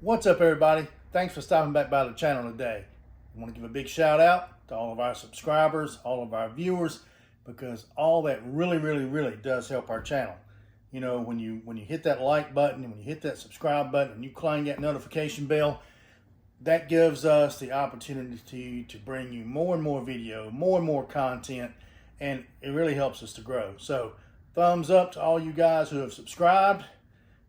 What's up, everybody? Thanks for stopping back by the channel today. I want to give a big shout out to all of our subscribers, all of our viewers, because all that really does help our channel. You know, when you hit that like button and when you hit that subscribe button and you clang that notification bell, that gives us the opportunity to bring you more and more video, more and more content, and it really helps us to grow. So thumbs up to all you guys who have subscribed.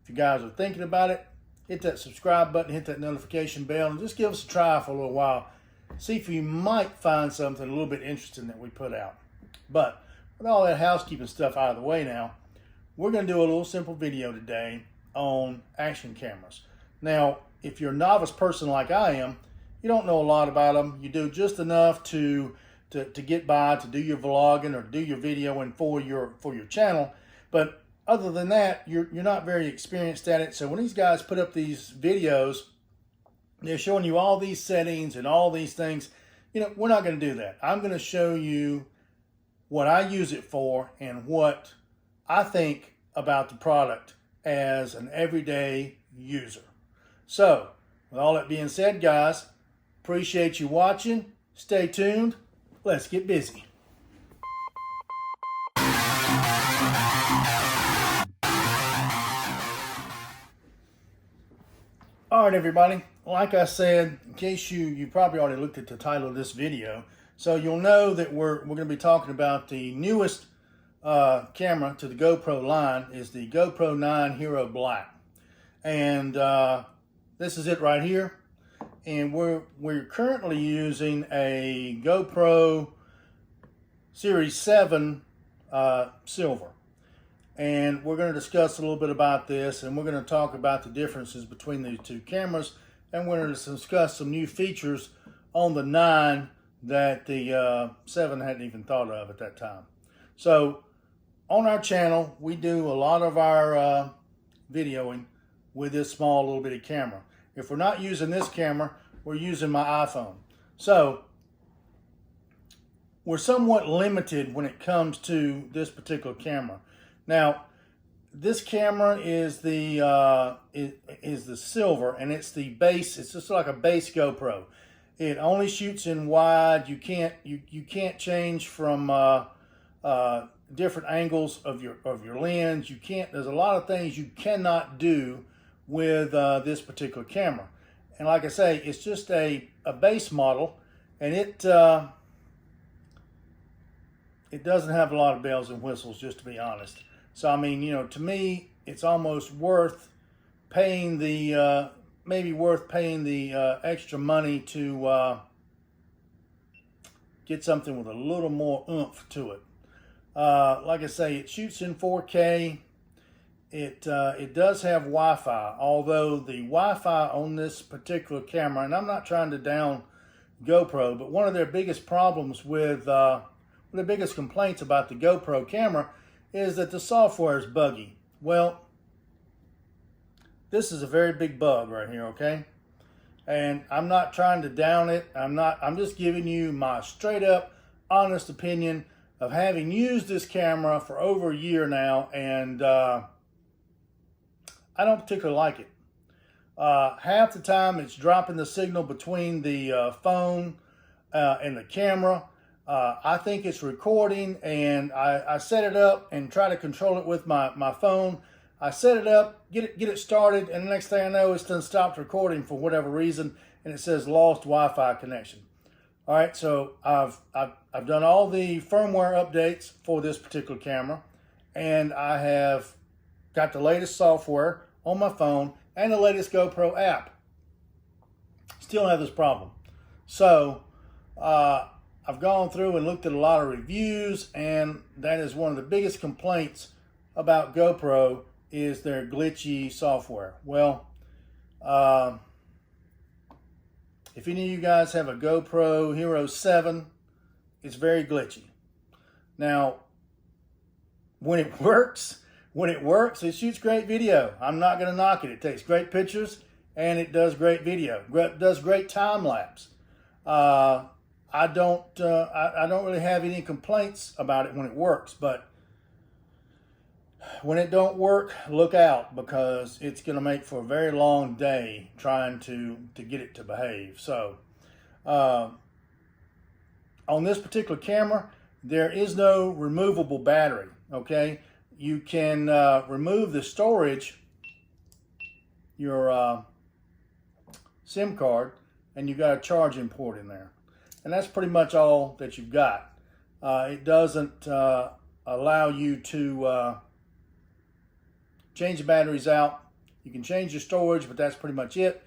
If you guys are thinking about it, hit that subscribe button, hit that notification bell, and just give us a try for a little while. See if you might find something a little bit interesting that we put out. But with all that housekeeping stuff out of the way now, we're going to do a little simple video today on action cameras. Now, if you're a novice person like I am, you don't know a lot about them. You do just enough to get by, to do your vlogging or do your videoing for your channel. But other than that, you're not very experienced at it. So when these guys put up these videos, they're showing you all these settings and all these things. You know, we're not going to do that. I'm going to show you what I use it for and what I think about the product as an everyday user. So, with all that being said, guys, appreciate you watching. Stay tuned. Let's get busy. All right, everybody. Like I said, in case you probably already looked at the title of this video, so you'll know that we're going to be talking about the newest camera to the GoPro line is the GoPro 9 Hero Black, and this is it right here. And we're currently using a GoPro Series 7 Silver. And we're going to discuss a little bit about this, and we're going to talk about the differences between these two cameras, and we're going to discuss some new features on the 9 that the 7 hadn't even thought of at that time. So on our channel, we do a lot of our videoing with this small little bitty camera. If we're not using this camera, we're using my iPhone. So we're somewhat limited when it comes to this particular camera. Now, this camera is the silver, and it's the base. It's just like a base GoPro. It only shoots in wide. You can't change from different angles of your lens. You can't. There's a lot of things you cannot do with this particular camera. And like I say, it's just a base model, and it doesn't have a lot of bells and whistles, just to be honest. So I mean, you know, to me, it's almost worth paying the extra money to get something with a little more oomph to it. Like I say, it shoots in 4K. It does have Wi-Fi, although the Wi-Fi on this particular camera, and I'm not trying to down GoPro, but one of their biggest problems with one of the biggest complaints about the GoPro camera is that the software is buggy. Well, this is a very big bug right here, okay? And I'm not trying to down it. I'm just giving you my straight up honest opinion of having used this camera for over a year now, and I don't particularly like it. Half the time it's dropping the signal between the phone and the camera. I think it's recording, and I set it up and try to control it with my phone. I set it up, get it started, and the next thing I know, it's done stopped recording for whatever reason, and it says lost Wi-Fi connection. All right, so I've done all the firmware updates for this particular camera, and I have got the latest software on my phone and the latest GoPro app. Still have this problem. So I've gone through and looked at a lot of reviews, and that is one of the biggest complaints about GoPro is their glitchy software. Well, if any of you guys have a GoPro Hero 7, it's very glitchy. Now, when it works, it shoots great video. I'm not going to knock it. It takes great pictures, and it does great video. It does great time lapse. I don't really have any complaints about it when it works, but When it don't work, look out, because it's going to make for a very long day trying to get it to behave. So on this particular camera, there is no removable battery. Okay, you can remove the storage, your SIM card, and you've got a charging port in there, and that's pretty much all that you've got. It doesn't allow you to change the batteries out. You can change your storage, but that's pretty much it.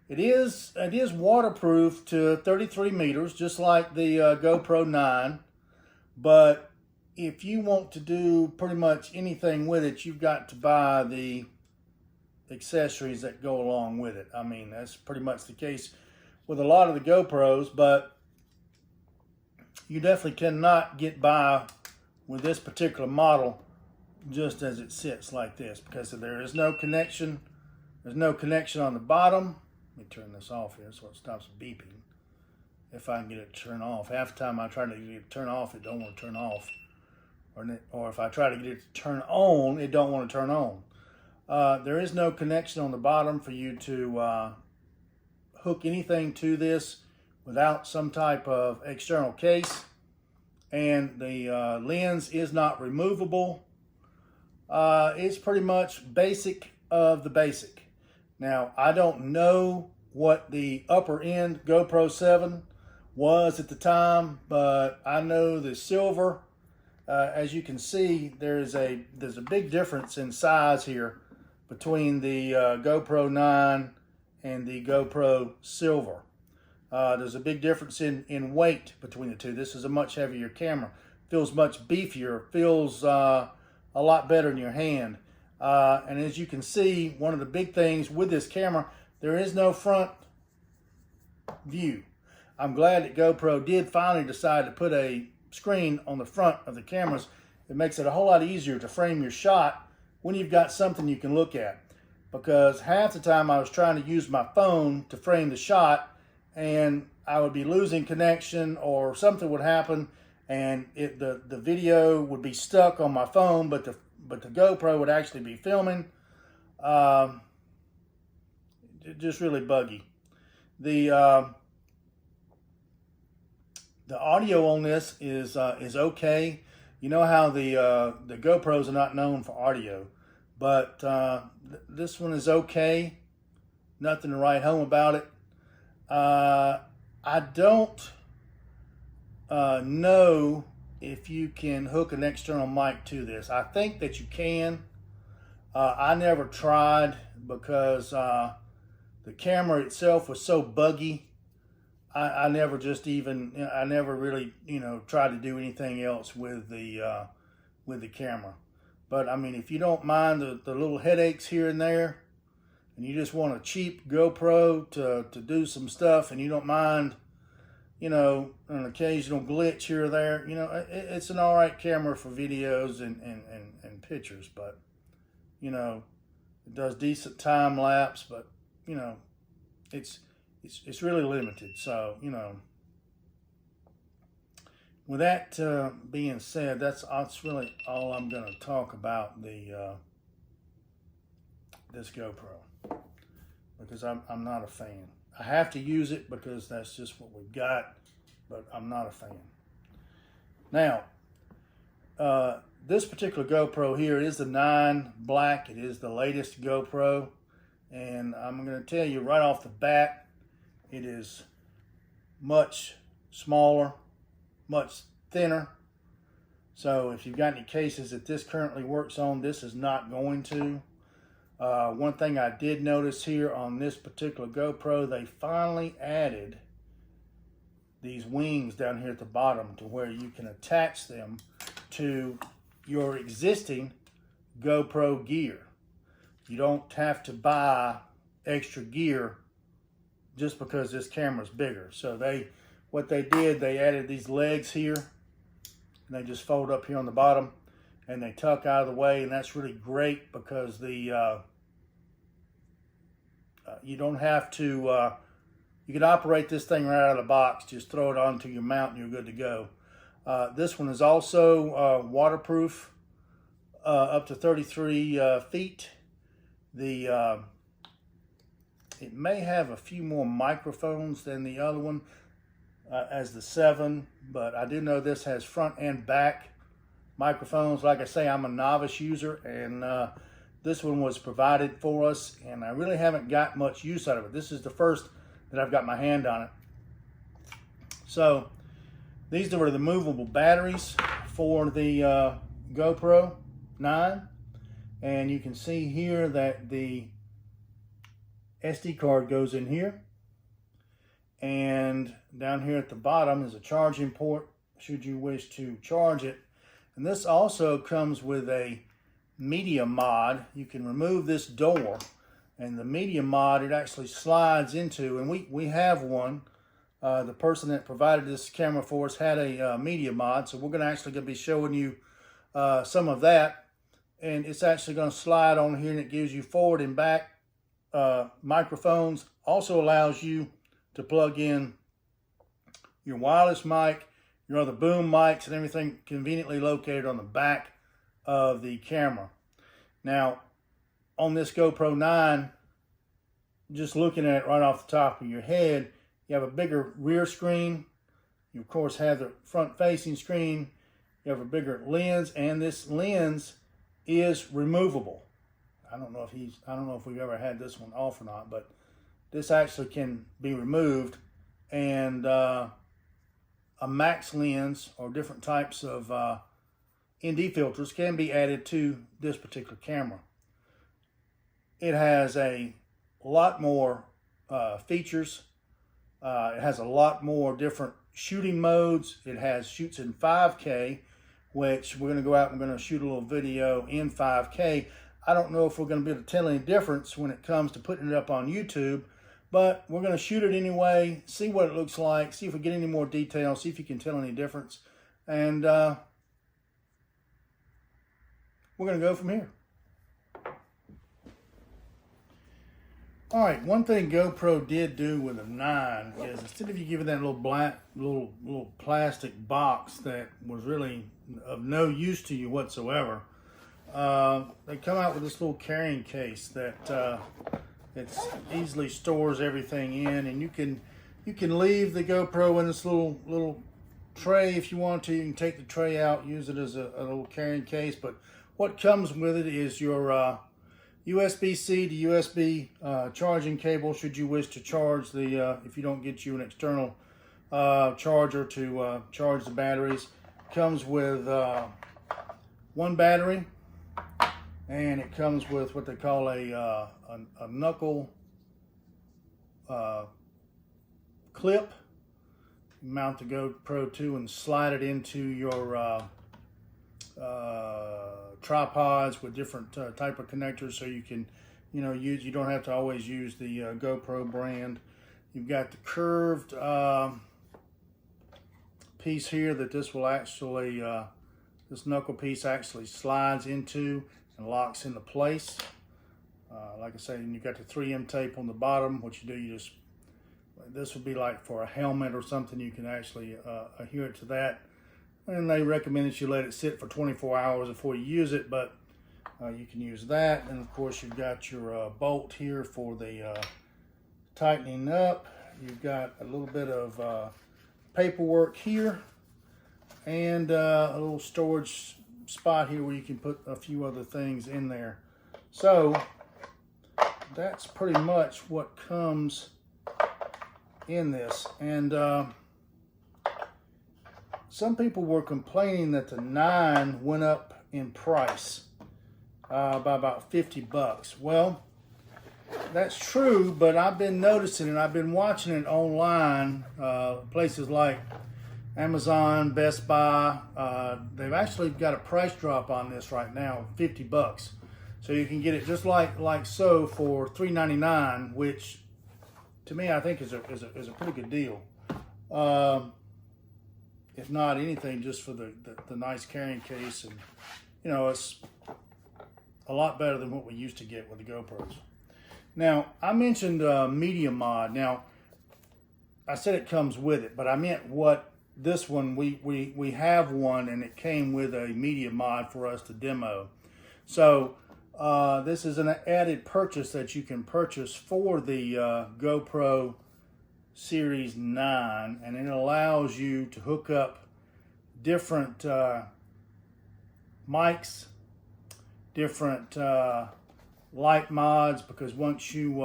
It is waterproof to 33 meters, just like the GoPro 9. But if you want to do pretty much anything with it, you've got to buy the accessories that go along with it. I mean, that's pretty much the case with a lot of the GoPros, but you definitely cannot get by with this particular model just as it sits like this, because there is no connection. There's no connection on the bottom. Let me turn this off here so it stops beeping. If I can get it to turn off. Half the time I try to get it to turn off, it don't want to turn off. Or if I try to get it to turn on, it don't want to turn on. There is no connection on the bottom for you to hook anything to this without some type of external case. And the lens is not removable. It's pretty much basic of the basic. Now, I don't know what the upper end GoPro 7 was at the time, but I know the silver, as you can see, there's a big difference in size here between the GoPro 9 and the GoPro Silver. There's a big difference in weight between the two. This is a much heavier camera. Feels much beefier, feels a lot better in your hand. And as you can see, one of the big things with this camera, there is no front view. I'm glad that GoPro did finally decide to put a screen on the front of the cameras. It makes it a whole lot easier to frame your shot when you've got something you can look at. Because half the time I was trying to use my phone to frame the shot, and I would be losing connection or something would happen, and the video would be stuck on my phone, but the GoPro would actually be filming. Just really buggy. The audio on this is okay. You know how the GoPros are not known for audio, but this one is okay. Nothing to write home about it. I don't know if you can hook an external mic to this. I think that you can. I never tried because the camera itself was so buggy. I never really, tried to do anything else with the camera. But I mean, if you don't mind the little headaches here and there, and you just want a cheap GoPro to do some stuff, and you don't mind, an occasional glitch here or there, it's an all right camera for videos and pictures. But, it does decent time lapse, but, it's really limited. So, with that being said, that's really all I'm going to talk about this GoPro, because I'm not a fan. I have to use it because that's just what we've got, but I'm not a fan. Now, this particular GoPro here is the 9 Black. It is the latest GoPro, and I'm going to tell you right off the bat, it is much smaller, much thinner. So if you've got any cases that this currently works on, this is not going to. One thing I did notice here on this particular GoPro, they finally added these wings down here at the bottom to where you can attach them to your existing GoPro gear. You don't have to buy extra gear just because this camera's bigger. So what they did, they added these legs here, and they just fold up here on the bottom, and they tuck out of the way, and that's really great because you don't have to, you can operate this thing right out of the box, just throw it onto your mount and you're good to go. This one is also waterproof up to 33 feet. It may have a few more microphones than the other one as the 7, but I do know this has front and back microphones. Like I say, I'm a novice user, and this one was provided for us, and I really haven't got much use out of it. This is the first that I've got my hand on it. So these are the movable batteries for the GoPro 9, and you can see here that the SD card goes in here, and down here at the bottom is a charging port should you wish to charge it. And this also comes with a media mod. You can remove this door, and the media mod, it actually slides into, and we have one. The person that provided this camera for us had a media mod, so we're going to actually be showing you some of that. And it's actually going to slide on here, and it gives you forward and back microphones. Also allows you to plug in your wireless mic, your other boom mics, and everything conveniently located on the back of the camera. Now, on this GoPro 9, just looking at it right off the top of your head, you have a bigger rear screen. You, of course, have the front-facing screen. You have a bigger lens, and this lens is removable. I don't know if we've ever had this one off or not, but this actually can be removed, and a max lens or different types of ND filters can be added to this particular camera. It has a lot more features. It has a lot more different shooting modes. It shoots in 5K, which we're going to go out and we're going to shoot a little video in 5K. I don't know if we're going to be able to tell any difference when it comes to putting it up on YouTube, but we're going to shoot it anyway, see what it looks like, see if we get any more details, see if you can tell any difference, and we're going to go from here. All right, one thing GoPro did do with the 9 is instead of you giving that little black, little plastic box that was really of no use to you whatsoever, they come out with this little carrying case that it easily stores everything in, and you can leave the GoPro in this little tray if you want to. You can take the tray out, use it as a little carrying case, but what comes with it is your USB-C to USB charging cable should you wish to charge the, if you don't get you an external charger to charge the batteries. Comes with one battery, and it comes with what they call a knuckle clip. You mount the GoPro 2 and slide it into your tripods with different type of connectors, so you can, you don't have to always use the GoPro brand. You've got the curved piece here that this will actually, this knuckle piece actually slides into and locks into place. Like I said, you've got the 3M tape on the bottom. What you do, you just, this would be like for a helmet or something, you can actually adhere it to that. And they recommend that you let it sit for 24 hours before you use it, but you can use that. And of course, you've got your bolt here for the tightening up. You've got a little bit of paperwork here, and a little storage spot here where you can put a few other things in there. So that's pretty much what comes in this. And some people were complaining that the 9 went up in price by about 50 bucks. Well, that's true, but I've been noticing and I've been watching it online, places like Amazon, Best Buy. They've actually got a price drop on this right now, 50 bucks. So you can get it just like so for $3.99, which to me I think is a pretty good deal. If not anything, just for the nice carrying case, and it's a lot better than what we used to get with the GoPros. Now, I mentioned media mod. Now, I said it comes with it, but I meant what this one, we have one, and it came with a media mod for us to demo. So this is an added purchase that you can purchase for the GoPro Series 9, and it allows you to hook up different mics, different light mods, because once you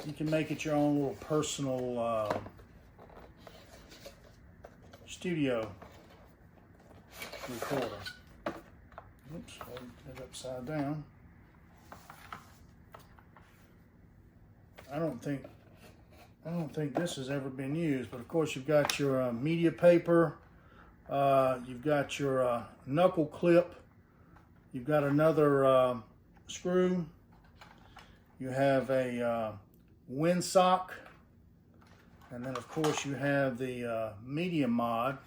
you can make it your own little personal studio recorder. Oops, hold it upside down. I don't think this has ever been used, but of course you've got your media paper, you've got your knuckle clip, you've got another screw, you have a windsock, and then of course you have the media mod.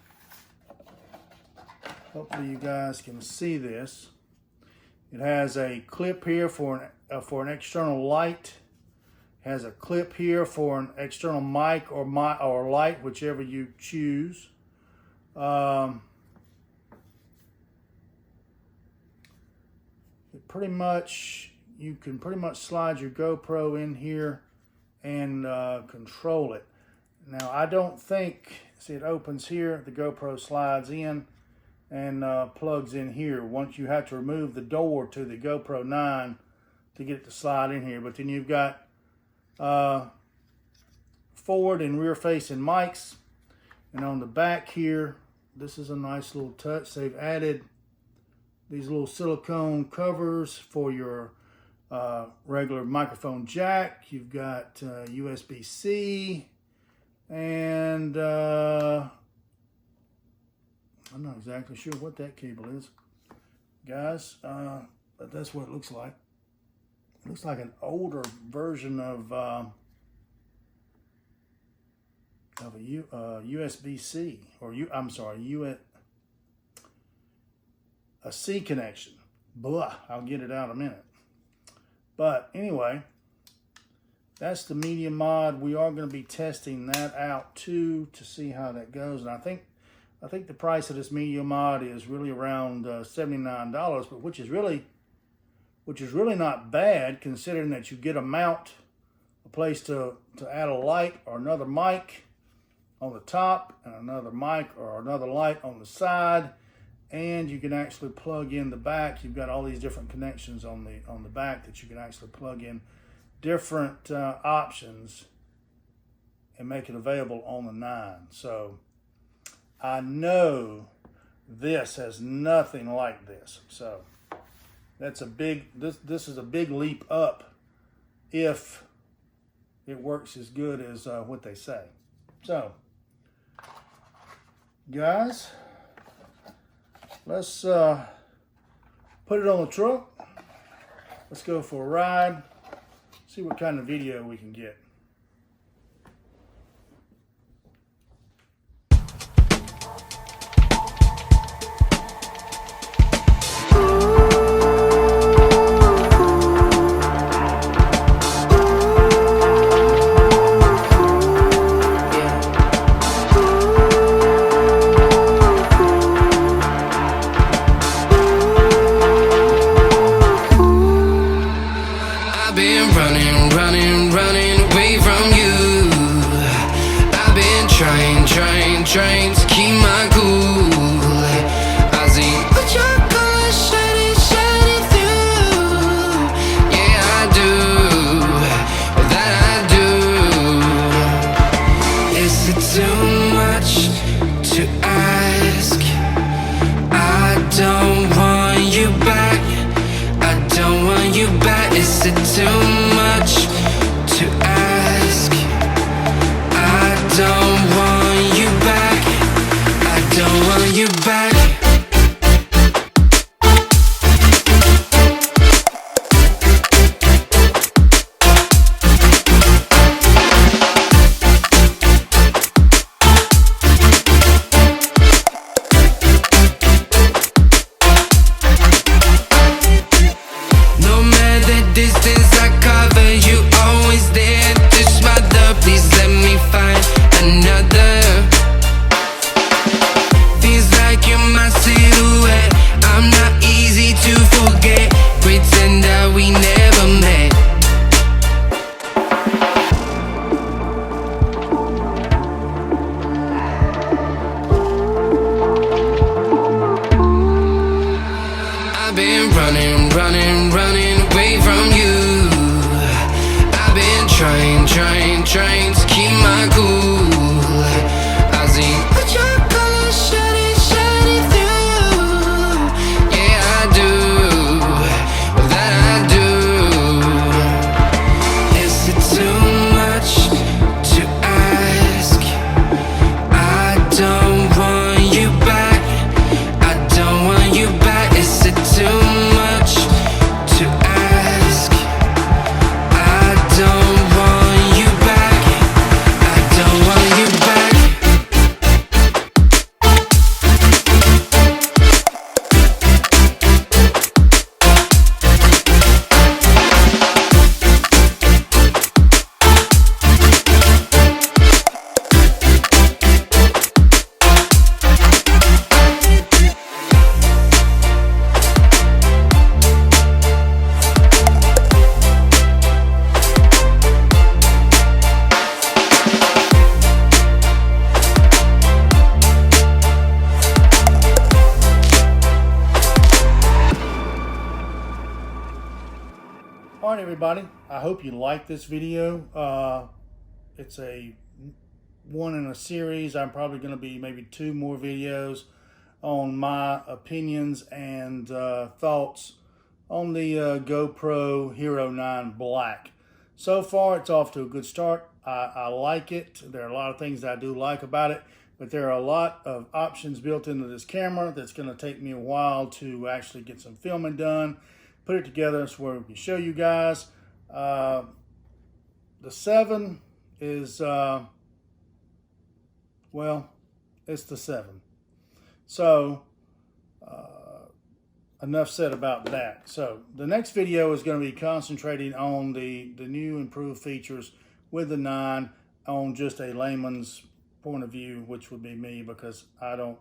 Hopefully you guys can see this. It has a clip here for an external light. Has a clip here for an external mic or light, whichever you choose. It pretty much, you can pretty much slide your GoPro in here and control it. Now I don't think, see, it opens here, the GoPro slides in and plugs in here. Once you have to remove the door to the GoPro 9 to get it to slide in here, but then you've got forward and rear facing mics, and on the back here, this is a nice little touch. They've added these little silicone covers for your regular microphone jack. You've got USB-C, and I'm not exactly sure what that cable is, guys, but that's what it looks like. It looks like an older version of a USB-C, or a C connection. Blah, I'll get it out in a minute. But anyway, that's the media mod. We are going to be testing that out too to see how that goes. And I think the price of this media mod is really around $79, but which is really not bad, considering that you get a mount, a place to add a light or another mic on the top, and another mic or another light on the side, and you can actually plug in the back. You've got all these different connections on the back that you can actually plug in different options and make it available on the 9. So I know this has nothing like this. So that's a big, this is a big leap up if it works as good as what they say. So, guys, let's put it on the truck. Let's go for a ride, see what kind of video we can get. Trying to keep my cool. I see what your colors shining through. Yeah, I do. That I do. Is it too much to ask? I don't want you back. I don't want you back. Is it too much to ask? I don't want you back. I don't want you back. No matter the distance I cover, you always there. Just mother, please let me find another. Feels like you're right, everybody. I hope you like this video. It's a one in a series. I'm probably going to be maybe 2 more videos on my opinions and thoughts on the GoPro Hero 9 Black. So far, it's off to a good start. I like it. There are a lot of things I do like about it, but there are a lot of options built into this camera that's going to take me a while to actually get some filming done, put it together so where we can show you guys. The 7 is, well, it's the 7. So, enough said about that. So, the next video is going to be concentrating on the new improved features with the 9 on just a layman's point of view, which would be me, because I don't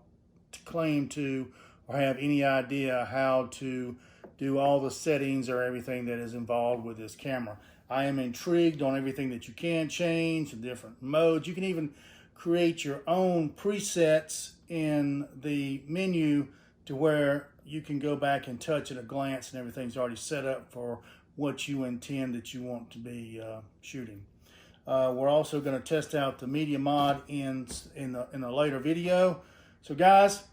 claim to or have any idea how to do all the settings or everything that is involved with this camera. I am intrigued on everything that you can change, the different modes. You can even create your own presets in the menu to where you can go back and touch at a glance and everything's already set up for what you intend that you want to be shooting. We're also going to test out the media mod in a later video. So guys,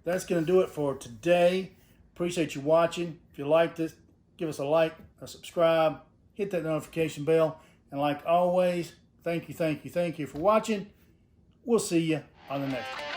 that's going to do it for today. Appreciate you watching. If you liked it, give us a like, a subscribe, hit that notification bell, and like always, thank you for watching. We'll see you on the next one.